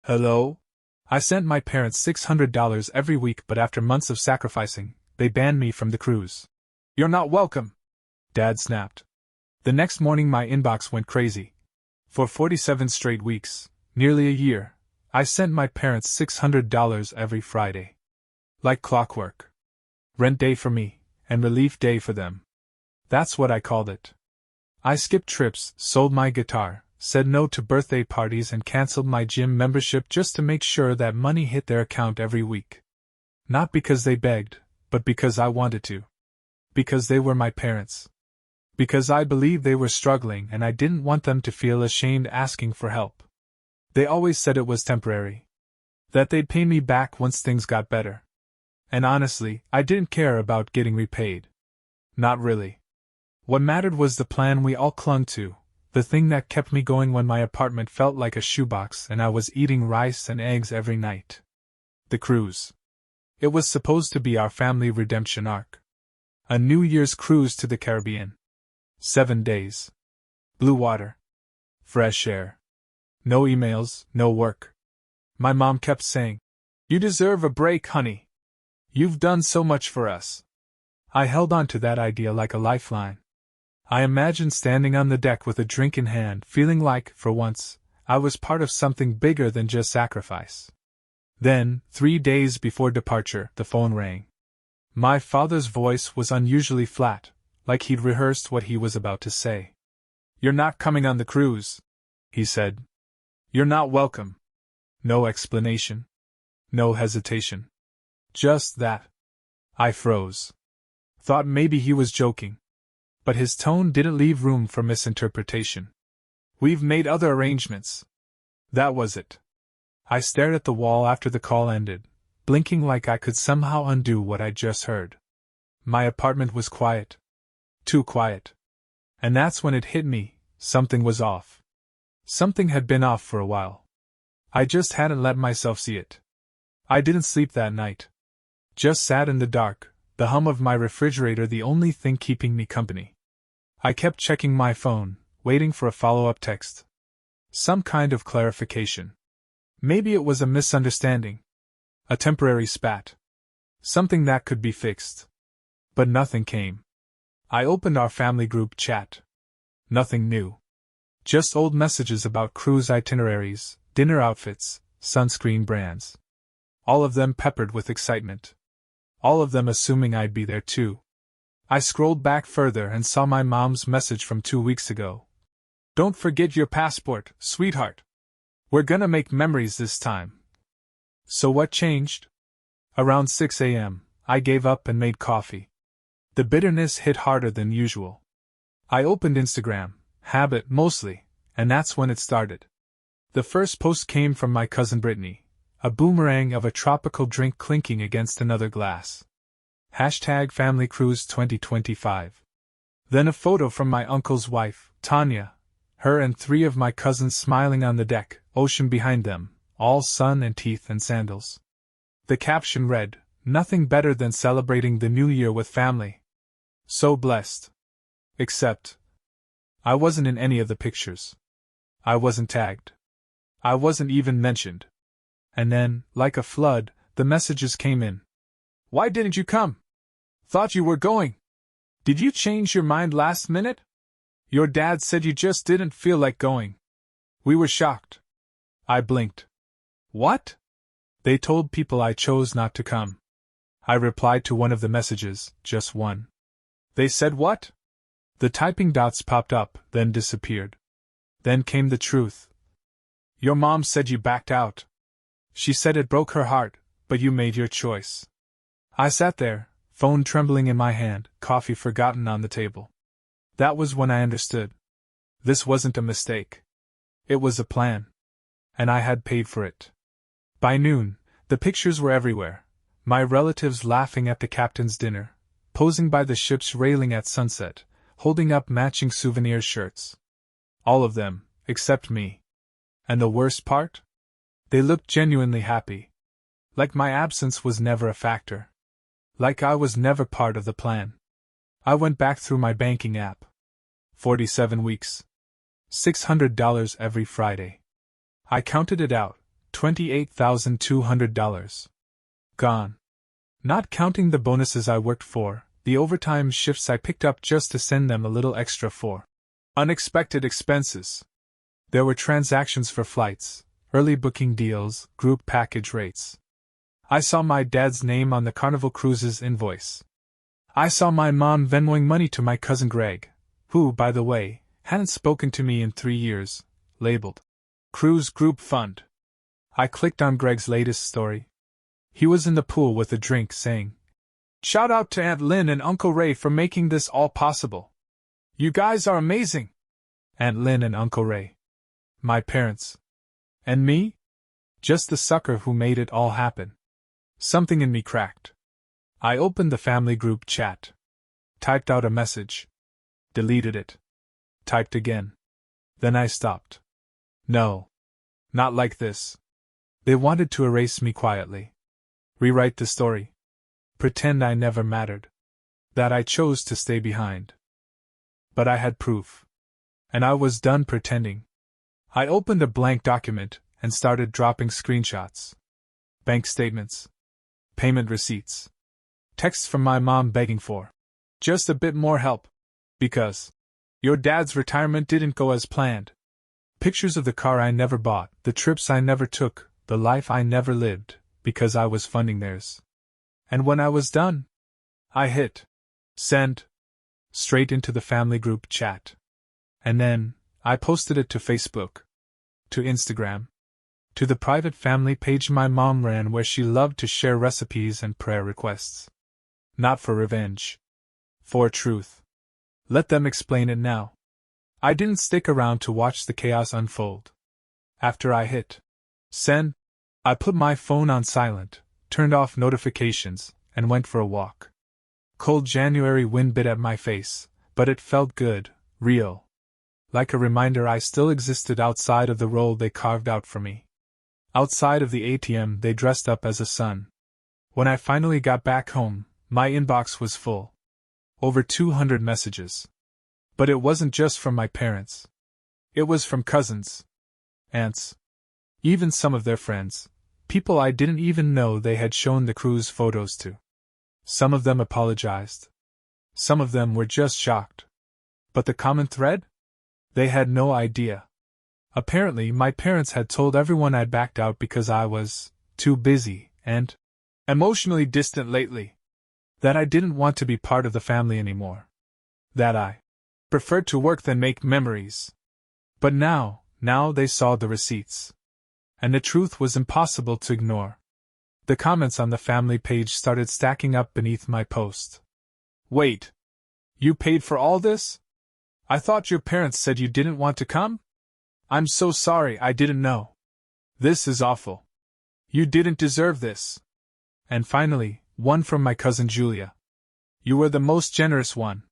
Hello? I sent my parents $600 every week, but after months of sacrificing, they banned me from the cruise. You're not welcome, Dad snapped. The next morning my inbox went crazy. For 47 straight weeks, nearly a year, I sent my parents $600 every Friday. Like clockwork. Rent day for me, and relief day for them. That's what I called it. I skipped trips, sold my guitar, said no to birthday parties, and canceled my gym membership just to make sure that money hit their account every week. Not because they begged, but because I wanted to. Because they were my parents. Because I believed they were struggling and I didn't want them to feel ashamed asking for help. They always said it was temporary. That they'd pay me back once things got better. And honestly, I didn't care about getting repaid. Not really. What mattered was the plan we all clung to, the thing that kept me going when my apartment felt like a shoebox and I was eating rice and eggs every night. The cruise. It was supposed to be our family redemption arc. A New Year's cruise to the Caribbean. 7 days. Blue water. Fresh air. No emails, no work. My mom kept saying, "You deserve a break, honey. You've done so much for us." I held on to that idea like a lifeline. I imagined standing on the deck with a drink in hand, feeling like, for once, I was part of something bigger than just sacrifice. Then, 3 days before departure, the phone rang. My father's voice was unusually flat, like he'd rehearsed what he was about to say. "You're not coming on the cruise," he said. "You're not welcome." No explanation. No hesitation. Just that. I froze. Thought maybe he was joking. But his tone didn't leave room for misinterpretation. "We've made other arrangements." That was it. I stared at the wall after the call ended, blinking like I could somehow undo what I'd just heard. My apartment was quiet. Too quiet. And that's when it hit me, something was off. Something had been off for a while. I just hadn't let myself see it. I didn't sleep that night. Just sat in the dark, the hum of my refrigerator the only thing keeping me company. I kept checking my phone, waiting for a follow-up text. Some kind of clarification. Maybe it was a misunderstanding. A temporary spat. Something that could be fixed. But nothing came. I opened our family group chat. Nothing new. Just old messages about cruise itineraries, dinner outfits, sunscreen brands. All of them peppered with excitement. All of them assuming I'd be there too. I scrolled back further and saw my mom's message from 2 weeks ago. "Don't forget your passport, sweetheart. We're gonna make memories this time." So what changed? Around 6 a.m., I gave up and made coffee. The bitterness hit harder than usual. I opened Instagram, habit mostly, and that's when it started. The first post came from my cousin Brittany, a boomerang of a tropical drink clinking against another glass. #FamilyCruise 2025. Then a photo from my uncle's wife, Tanya, her and 3 of my cousins smiling on the deck, ocean behind them, all sun and teeth and sandals. The caption read, "Nothing better than celebrating the new year with family. So blessed." Except, I wasn't in any of the pictures. I wasn't tagged. I wasn't even mentioned. And then, like a flood, the messages came in. "Why didn't you come? Thought you were going. Did you change your mind last minute? Your dad said you just didn't feel like going. We were shocked." I blinked. "What?" "They told people I chose not to come." I replied to one of the messages, just one. "They said what?" The typing dots popped up, then disappeared. Then came the truth. "Your mom said you backed out. She said it broke her heart, but you made your choice." I sat there, phone trembling in my hand, coffee forgotten on the table. That was when I understood. This wasn't a mistake. It was a plan. And I had paid for it. By noon, the pictures were everywhere. My relatives laughing at the captain's dinner, posing by the ship's railing at sunset, holding up matching souvenir shirts. All of them, except me. And the worst part? They looked genuinely happy. Like my absence was never a factor. Like I was never part of the plan. I went back through my banking app. 47 weeks. $600 every Friday. I counted it out, $28,200. Gone. Not counting the bonuses I worked for, the overtime shifts I picked up just to send them a little extra for unexpected expenses. There were transactions for flights, early booking deals, group package rates. I saw my dad's name on the Carnival Cruises invoice. I saw my mom Venmoing money to my cousin Greg, who, by the way, hadn't spoken to me in 3 years, labeled Cruise Group Fund. I clicked on Greg's latest story. He was in the pool with a drink saying, "Shout out to Aunt Lynn and Uncle Ray for making this all possible. You guys are amazing." Aunt Lynn and Uncle Ray. My parents. And me? Just the sucker who made it all happen. Something in me cracked. I opened the family group chat. Typed out a message. Deleted it. Typed again. Then I stopped. No. Not like this. They wanted to erase me quietly. Rewrite the story. Pretend I never mattered. That I chose to stay behind. But I had proof. And I was done pretending. I opened a blank document and started dropping screenshots. Bank statements. Payment receipts. Texts from my mom begging for just a bit more help. Because your dad's retirement didn't go as planned. Pictures of the car I never bought, the trips I never took, the life I never lived, because I was funding theirs. And when I was done, I hit send straight into the family group chat. And then, I posted it to Facebook, to Instagram, to the private family page my mom ran where she loved to share recipes and prayer requests. Not for revenge. For truth. Let them explain it now. I didn't stick around to watch the chaos unfold. After I hit send, I put my phone on silent, turned off notifications, and went for a walk. Cold January wind bit at my face, but it felt good, real. Like a reminder I still existed outside of the role they carved out for me. Outside of the ATM they dressed up as a son. When I finally got back home, my inbox was full. Over 200 messages. But it wasn't just from my parents. It was from cousins, aunts, even some of their friends, people I didn't even know they had shown the cruise photos to. Some of them apologized. Some of them were just shocked. But the common thread? They had no idea. Apparently, my parents had told everyone I'd backed out because I was too busy and emotionally distant lately. That I didn't want to be part of the family anymore. That I preferred to work than make memories. But now they saw the receipts. And the truth was impossible to ignore. The comments on the family page started stacking up beneath my post. Wait. You paid for all this? I thought your parents said you didn't want to come? I'm so sorry, I didn't know. This is awful. You didn't deserve this. And finally, one from my cousin Julia. You were the most generous one.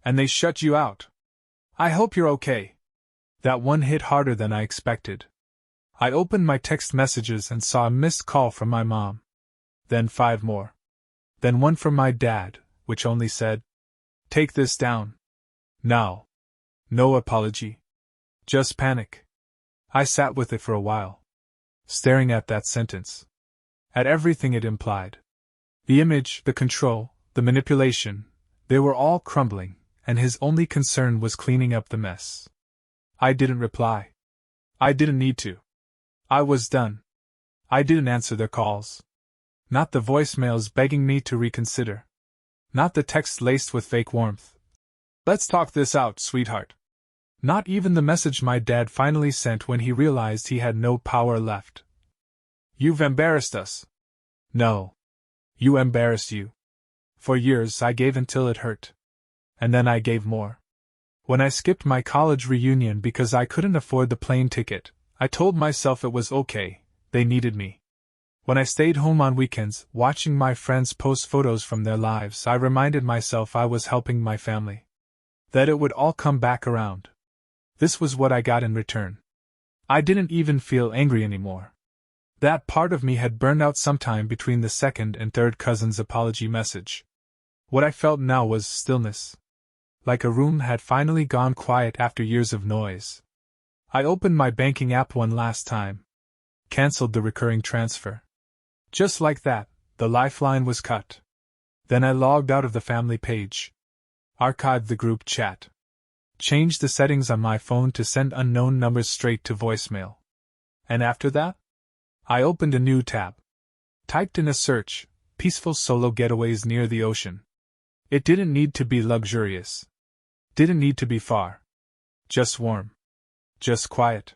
And they shut you out. I hope you're okay. That one hit harder than I expected. I opened my text messages and saw a missed call from my mom. Then 5 more. Then one from my dad, which only said, "Take this down." Now. No apology. Just panic. I sat with it for a while. Staring at that sentence. At everything it implied. The image, the control, the manipulation, they were all crumbling, and his only concern was cleaning up the mess. I didn't reply. I didn't need to. I was done. I didn't answer their calls. Not the voicemails begging me to reconsider. Not the texts laced with fake warmth. "Let's talk this out, sweetheart." Not even the message my dad finally sent when he realized he had no power left. "You've embarrassed us." No. You embarrassed you. For years I gave until it hurt. And then I gave more. When I skipped my college reunion because I couldn't afford the plane ticket, I told myself it was okay, they needed me. When I stayed home on weekends, watching my friends post photos from their lives, I reminded myself I was helping my family. That it would all come back around. This was what I got in return. I didn't even feel angry anymore. That part of me had burned out sometime between the second and third cousin's apology message. What I felt now was stillness. Like a room had finally gone quiet after years of noise. I opened my banking app one last time. Cancelled the recurring transfer. Just like that, the lifeline was cut. Then I logged out of the family page. Archived the group chat. Changed the settings on my phone to send unknown numbers straight to voicemail. And after that? I opened a new tab. Typed in a search, peaceful solo getaways near the ocean. It didn't need to be luxurious. Didn't need to be far. Just warm. Just quiet.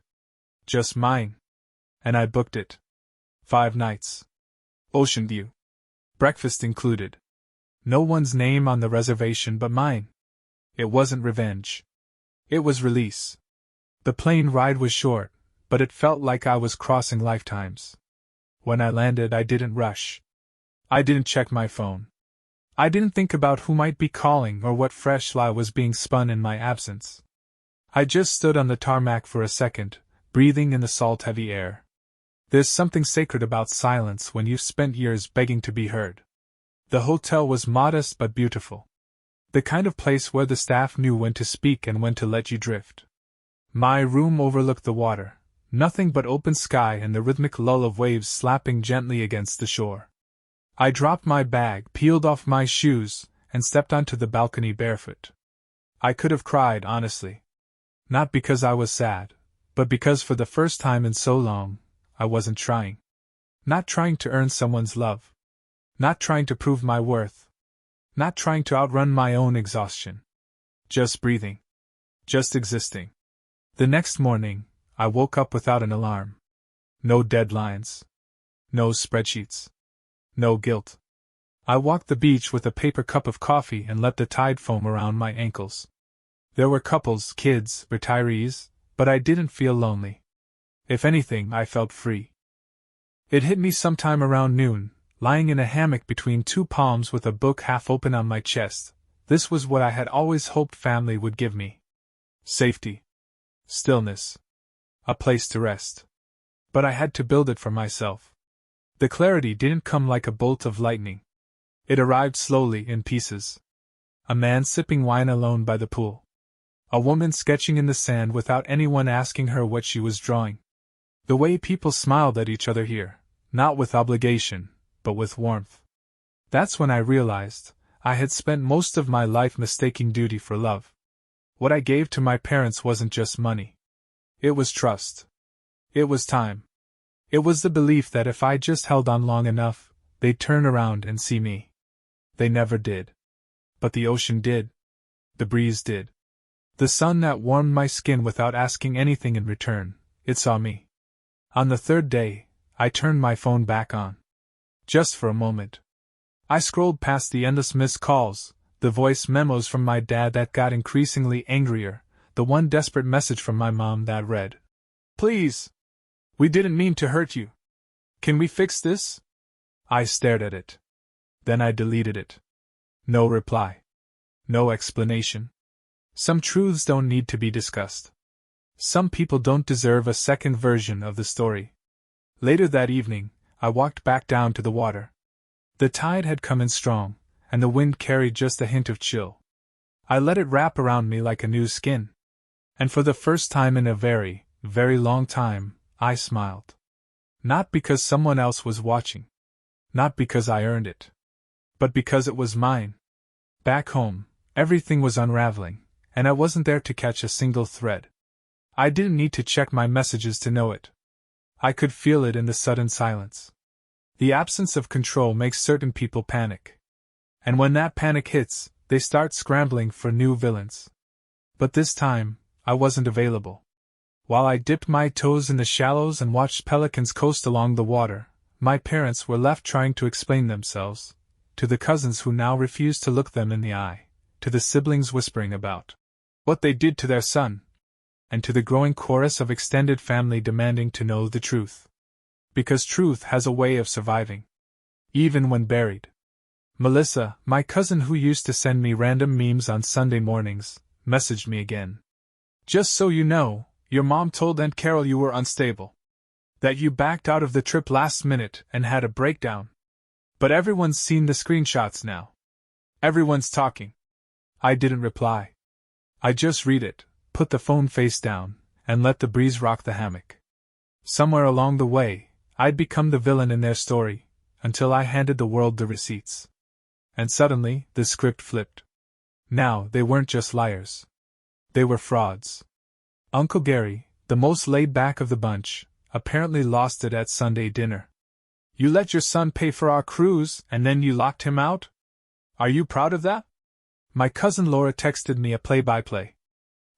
Just mine. And I booked it. 5 nights. Ocean view. Breakfast included. No one's name on the reservation but mine. It wasn't revenge. It was release. The plane ride was short, but it felt like I was crossing lifetimes. When I landed, I didn't rush. I didn't check my phone. I didn't think about who might be calling or what fresh lie was being spun in my absence. I just stood on the tarmac for a second, breathing in the salt-heavy air. There's something sacred about silence when you've spent years begging to be heard. The hotel was modest but beautiful. The kind of place where the staff knew when to speak and when to let you drift. My room overlooked the water, nothing but open sky and the rhythmic lull of waves slapping gently against the shore. I dropped my bag, peeled off my shoes, and stepped onto the balcony barefoot. I could have cried, honestly. Not because I was sad, but because for the first time in so long, I wasn't trying. Not trying to earn someone's love. Not trying to prove my worth. Not trying to outrun my own exhaustion. Just breathing. Just existing. The next morning, I woke up without an alarm. No deadlines. No spreadsheets. No guilt. I walked the beach with a paper cup of coffee and let the tide foam around my ankles. There were couples, kids, retirees, but I didn't feel lonely. If anything, I felt free. It hit me sometime around noon, lying in a hammock between 2 palms with a book half open on my chest. This was what I had always hoped family would give me. Safety. Stillness. A place to rest. But I had to build it for myself. The clarity didn't come like a bolt of lightning. It arrived slowly in pieces. A man sipping wine alone by the pool. A woman sketching in the sand without anyone asking her what she was drawing. The way people smiled at each other here, not with obligation, but with warmth. That's when I realized I had spent most of my life mistaking duty for love. What I gave to my parents wasn't just money. It was trust. It was time. It was the belief that if I just held on long enough, they'd turn around and see me. They never did. But the ocean did. The breeze did. The sun that warmed my skin without asking anything in return, it saw me. On the 3rd day, I turned my phone back on. Just for a moment. I scrolled past the endless missed calls, the voice memos from my dad that got increasingly angrier, the one desperate message from my mom that read, "Please! We didn't mean to hurt you. Can we fix this?" I stared at it. Then I deleted it. No reply. No explanation. Some truths don't need to be discussed. Some people don't deserve a second version of the story. Later that evening, I walked back down to the water. The tide had come in strong, and the wind carried just a hint of chill. I let it wrap around me like a new skin. And for the first time in a very, very long time, I smiled. Not because someone else was watching. Not because I earned it. But because it was mine. Back home, everything was unraveling, and I wasn't there to catch a single thread. I didn't need to check my messages to know it. I could feel it in the sudden silence. The absence of control makes certain people panic. And when that panic hits, they start scrambling for new villains. But this time, I wasn't available. While I dipped my toes in the shallows and watched pelicans coast along the water, my parents were left trying to explain themselves, to the cousins who now refused to look them in the eye, to the siblings whispering about what they did to their son, and to the growing chorus of extended family demanding to know the truth. Because truth has a way of surviving. Even when buried. Melissa, my cousin who used to send me random memes on Sunday mornings, messaged me again. "Just so you know, your mom told Aunt Carol you were unstable. That you backed out of the trip last minute and had a breakdown. But everyone's seen the screenshots now. Everyone's talking." I didn't reply. I just read it, put the phone face down, and let the breeze rock the hammock. Somewhere along the way, I'd become the villain in their story, until I handed the world the receipts. And suddenly, the script flipped. Now, they weren't just liars. They were frauds. Uncle Gary, the most laid back of the bunch, apparently lost it at Sunday dinner. You let your son pay for our cruise, and then you locked him out? Are you proud of that? My cousin Laura texted me a play-by-play.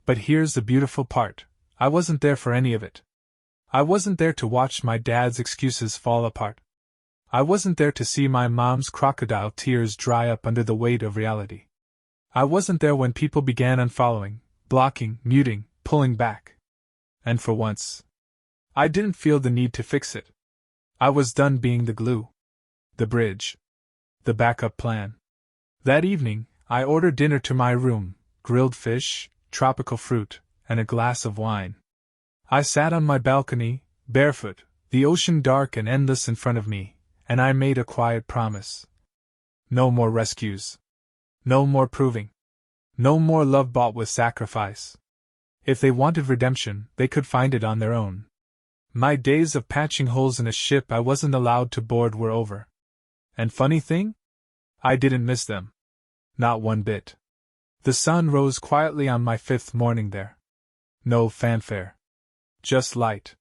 But here's the beautiful part. I wasn't there for any of it. I wasn't there to watch my dad's excuses fall apart. I wasn't there to see my mom's crocodile tears dry up under the weight of reality. I wasn't there when people began unfollowing, blocking, muting, pulling back. And for once, I didn't feel the need to fix it. I was done being the glue, the bridge, the backup plan. That evening, I ordered dinner to my room, grilled fish, tropical fruit, and a glass of wine. I sat on my balcony, barefoot, the ocean dark and endless in front of me, and I made a quiet promise. No more rescues. No more proving. No more love bought with sacrifice. If they wanted redemption, they could find it on their own. My days of patching holes in a ship I wasn't allowed to board were over. And funny thing? I didn't miss them. Not one bit. The sun rose quietly on my 5th morning there. No fanfare. Just light.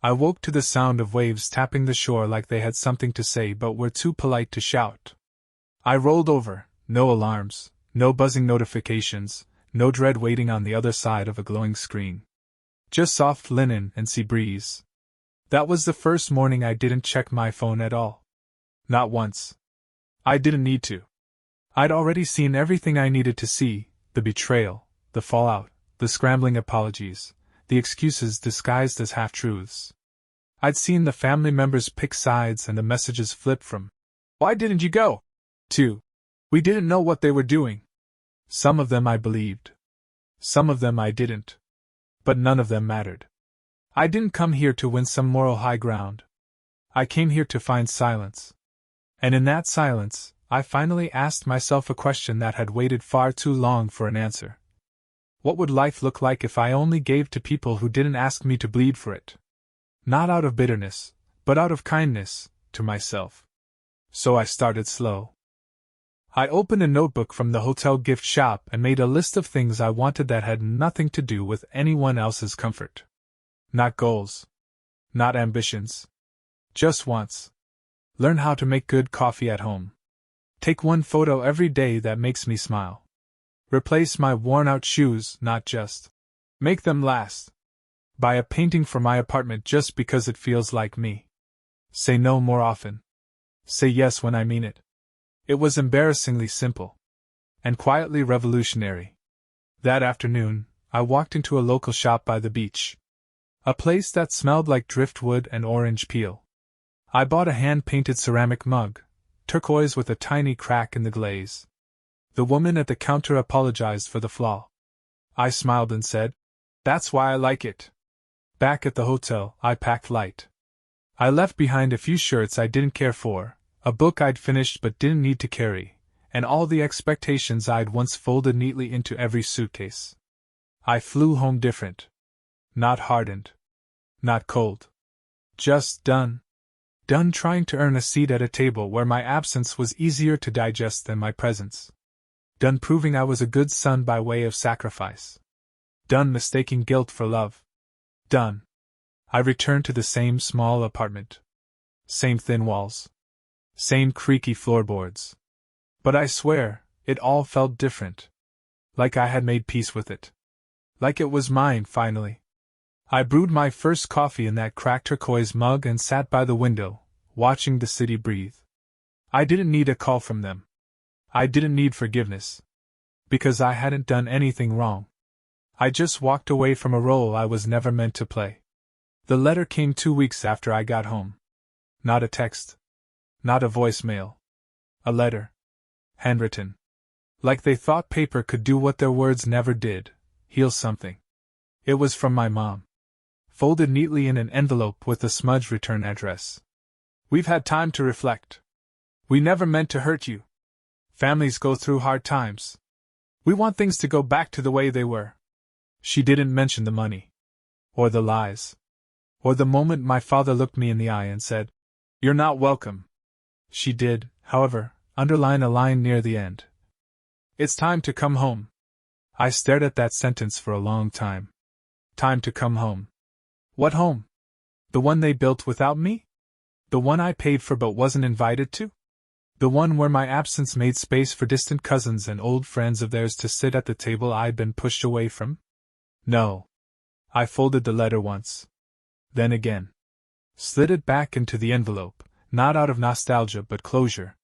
I woke to the sound of waves tapping the shore like they had something to say but were too polite to shout. I rolled over, no alarms, no buzzing notifications, no dread waiting on the other side of a glowing screen. Just soft linen and sea breeze. That was the first morning I didn't check my phone at all. Not once. I didn't need to. I'd already seen everything I needed to see, the betrayal, the fallout, the scrambling apologies, the excuses disguised as half-truths. I'd seen the family members pick sides and the messages flip from, "Why didn't you go?" to, "We didn't know what they were doing." Some of them I believed. Some of them I didn't. But none of them mattered. I didn't come here to win some moral high ground. I came here to find silence. And in that silence, I finally asked myself a question that had waited far too long for an answer. What would life look like if I only gave to people who didn't ask me to bleed for it? Not out of bitterness, but out of kindness, to myself. So I started slow. I opened a notebook from the hotel gift shop and made a list of things I wanted that had nothing to do with anyone else's comfort. Not goals. Not ambitions. Just wants. Learn how to make good coffee at home. Take one photo every day that makes me smile. Replace my worn-out shoes, not just make them last. Buy a painting for my apartment just because it feels like me. Say no more often. Say yes when I mean it. It was embarrassingly simple. And quietly revolutionary. That afternoon, I walked into a local shop by the beach. A place that smelled like driftwood and orange peel. I bought a hand-painted ceramic mug, turquoise with a tiny crack in the glaze. The woman at the counter apologized for the flaw. I smiled and said, "That's why I like it." Back at the hotel, I packed light. I left behind a few shirts I didn't care for, a book I'd finished but didn't need to carry, and all the expectations I'd once folded neatly into every suitcase. I flew home different. Not hardened. Not cold. Just done. Done trying to earn a seat at a table where my absence was easier to digest than my presence. Done proving I was a good son by way of sacrifice. Done mistaking guilt for love. Done. I returned to the same small apartment. Same thin walls. Same creaky floorboards. But I swear, it all felt different. Like I had made peace with it. Like it was mine, finally. I brewed my first coffee in that cracked turquoise mug and sat by the window, watching the city breathe. I didn't need a call from them. I didn't need forgiveness. Because I hadn't done anything wrong. I just walked away from a role I was never meant to play. The letter came 2 weeks after I got home. Not a text. Not a voicemail. A letter. Handwritten. Like they thought paper could do what their words never did, heal something. It was from my mom. Folded neatly in an envelope with a smudged return address. "We've had time to reflect. We never meant to hurt you. Families go through hard times. We want things to go back to the way they were." She didn't mention the money. Or the lies. Or the moment my father looked me in the eye and said, "You're not welcome." She did, however, underline a line near the end. "It's time to come home." I stared at that sentence for a long time. Time to come home. What home? The one they built without me? The one I paid for but wasn't invited to? The one where my absence made space for distant cousins and old friends of theirs to sit at the table I'd been pushed away from? No. I folded the letter once. Then again. Slid it back into the envelope, not out of nostalgia but closure.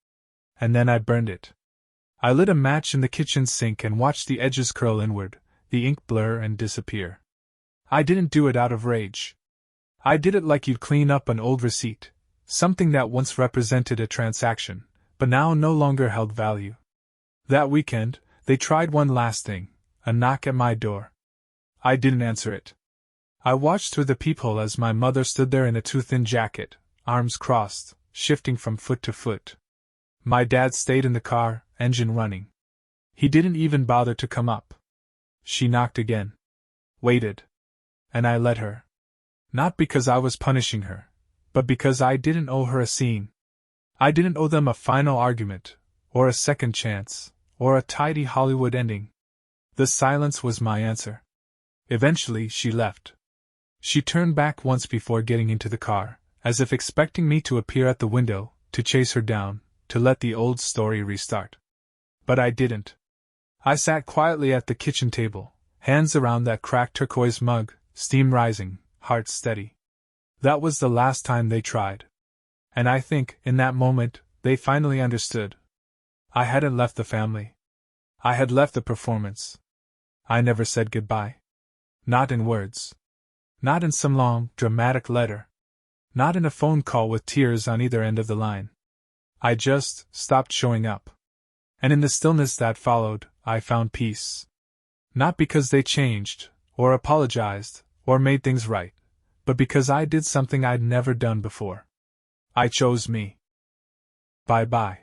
And then I burned it. I lit a match in the kitchen sink and watched the edges curl inward, the ink blur and disappear. I didn't do it out of rage. I did it like you'd clean up an old receipt, something that once represented a transaction, but now no longer held value. That weekend, they tried one last thing, a knock at my door. I didn't answer it. I watched through the peephole as my mother stood there in a too-thin jacket, arms crossed, shifting from foot to foot. My dad stayed in the car, engine running. He didn't even bother to come up. She knocked again. Waited. And I let her. Not because I was punishing her, but because I didn't owe her a scene. I didn't owe them a final argument, or a second chance, or a tidy Hollywood ending. The silence was my answer. Eventually she left. She turned back once before getting into the car, as if expecting me to appear at the window, to chase her down, to let the old story restart. But I didn't. I sat quietly at the kitchen table, hands around that cracked turquoise mug, steam rising, heart steady. That was the last time they tried. And I think, in that moment, they finally understood. I hadn't left the family. I had left the performance. I never said goodbye. Not in words. Not in some long, dramatic letter. Not in a phone call with tears on either end of the line. I just stopped showing up. And in the stillness that followed, I found peace. Not because they changed, or apologized, or made things right, but because I did something I'd never done before. I chose me. Bye-bye.